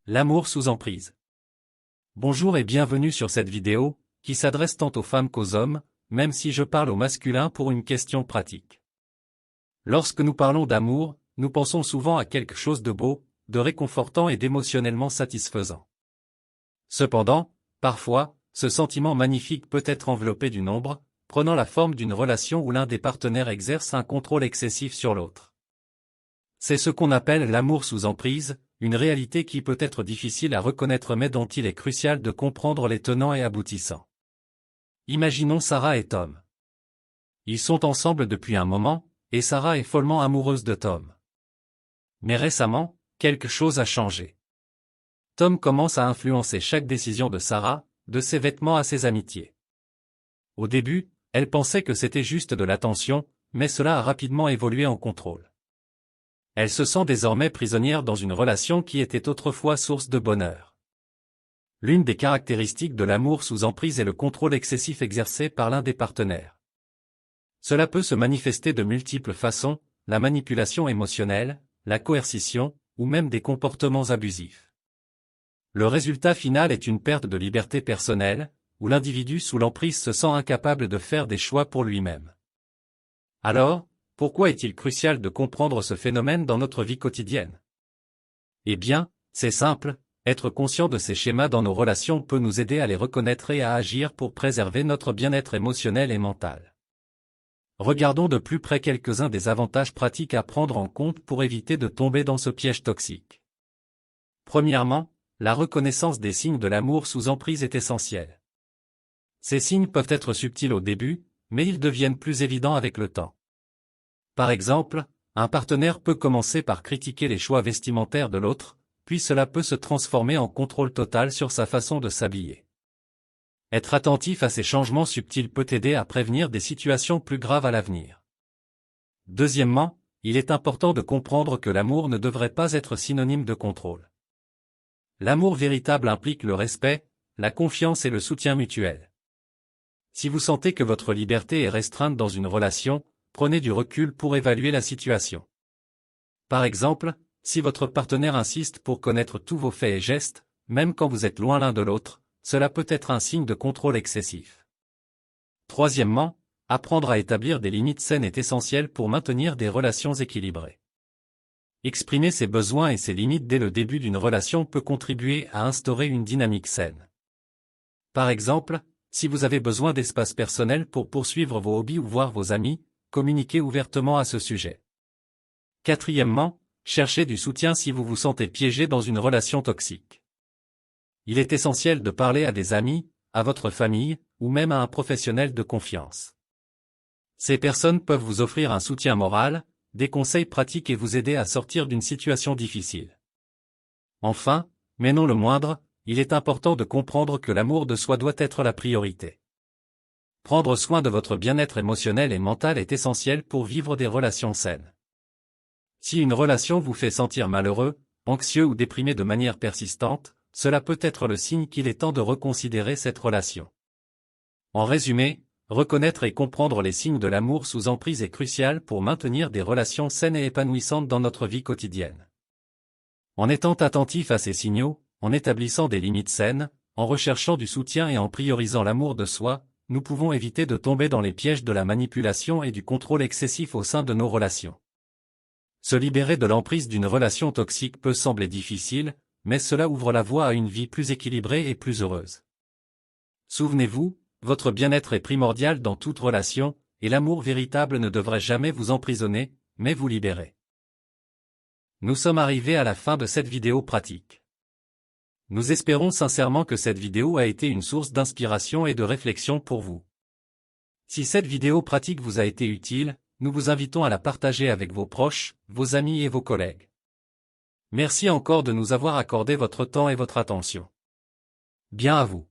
L'amour sous emprise. Bonjour et bienvenue sur cette vidéo, qui s'adresse tant aux femmes qu'aux hommes, même si je parle au masculin pour une question pratique. Lorsque nous parlons d'amour, nous pensons souvent à quelque chose de beau, de réconfortant et d'émotionnellement satisfaisant. Cependant, parfois, ce sentiment magnifique peut être enveloppé d'une ombre, prenant la forme d'une relation où l'un des partenaires exerce un contrôle excessif sur l'autre. C'est ce qu'on appelle l'amour sous emprise, une réalité qui peut être difficile à reconnaître mais dont il est crucial de comprendre les tenants et aboutissants. Imaginons Sarah et Tom. Ils sont ensemble depuis un moment, et Sarah est follement amoureuse de Tom. Mais récemment, quelque chose a changé. Tom commence à influencer chaque décision de Sarah, de ses vêtements à ses amitiés. Au début, elle pensait que c'était juste de l'attention, mais cela a rapidement évolué en contrôle. Elle se sent désormais prisonnière dans une relation qui était autrefois source de bonheur. L'une des caractéristiques de l'amour sous emprise est le contrôle excessif exercé par l'un des partenaires. Cela peut se manifester de multiples façons, la manipulation émotionnelle, la coercition, ou même des comportements abusifs. Le résultat final est une perte de liberté personnelle, où l'individu sous l'emprise se sent incapable de faire des choix pour lui-même. Alors, pourquoi est-il crucial de comprendre ce phénomène dans notre vie quotidienne? Eh bien, c'est simple, être conscient de ces schémas dans nos relations peut nous aider à les reconnaître et à agir pour préserver notre bien-être émotionnel et mental. Regardons de plus près quelques-uns des avantages pratiques à prendre en compte pour éviter de tomber dans ce piège toxique. Premièrement, la reconnaissance des signes de l'amour sous emprise est essentielle. Ces signes peuvent être subtils au début, mais ils deviennent plus évidents avec le temps. Par exemple, un partenaire peut commencer par critiquer les choix vestimentaires de l'autre, puis cela peut se transformer en contrôle total sur sa façon de s'habiller. Être attentif à ces changements subtils peut aider à prévenir des situations plus graves à l'avenir. Deuxièmement, il est important de comprendre que l'amour ne devrait pas être synonyme de contrôle. L'amour véritable implique le respect, la confiance et le soutien mutuel. Si vous sentez que votre liberté est restreinte dans une relation, prenez du recul pour évaluer la situation. Par exemple, si votre partenaire insiste pour connaître tous vos faits et gestes, même quand vous êtes loin l'un de l'autre, cela peut être un signe de contrôle excessif. Troisièmement, apprendre à établir des limites saines est essentiel pour maintenir des relations équilibrées. Exprimer ses besoins et ses limites dès le début d'une relation peut contribuer à instaurer une dynamique saine. Par exemple, si vous avez besoin d'espace personnel pour poursuivre vos hobbies ou voir vos amis, communiquez ouvertement à ce sujet. Quatrièmement, cherchez du soutien si vous vous sentez piégé dans une relation toxique. Il est essentiel de parler à des amis, à votre famille, ou même à un professionnel de confiance. Ces personnes peuvent vous offrir un soutien moral, des conseils pratiques et vous aider à sortir d'une situation difficile. Enfin, mais non le moindre, il est important de comprendre que l'amour de soi doit être la priorité. Prendre soin de votre bien-être émotionnel et mental est essentiel pour vivre des relations saines. Si une relation vous fait sentir malheureux, anxieux ou déprimé de manière persistante, cela peut être le signe qu'il est temps de reconsidérer cette relation. En résumé, reconnaître et comprendre les signes de l'amour sous emprise est crucial pour maintenir des relations saines et épanouissantes dans notre vie quotidienne. En étant attentif à ces signaux, en établissant des limites saines, en recherchant du soutien et en priorisant l'amour de soi, nous pouvons éviter de tomber dans les pièges de la manipulation et du contrôle excessif au sein de nos relations. Se libérer de l'emprise d'une relation toxique peut sembler difficile, mais cela ouvre la voie à une vie plus équilibrée et plus heureuse. Souvenez-vous, votre bien-être est primordial dans toute relation, et l'amour véritable ne devrait jamais vous emprisonner, mais vous libérer. Nous sommes arrivés à la fin de cette vidéo pratique. Nous espérons sincèrement que cette vidéo a été une source d'inspiration et de réflexion pour vous. Si cette vidéo pratique vous a été utile, nous vous invitons à la partager avec vos proches, vos amis et vos collègues. Merci encore de nous avoir accordé votre temps et votre attention. Bien à vous.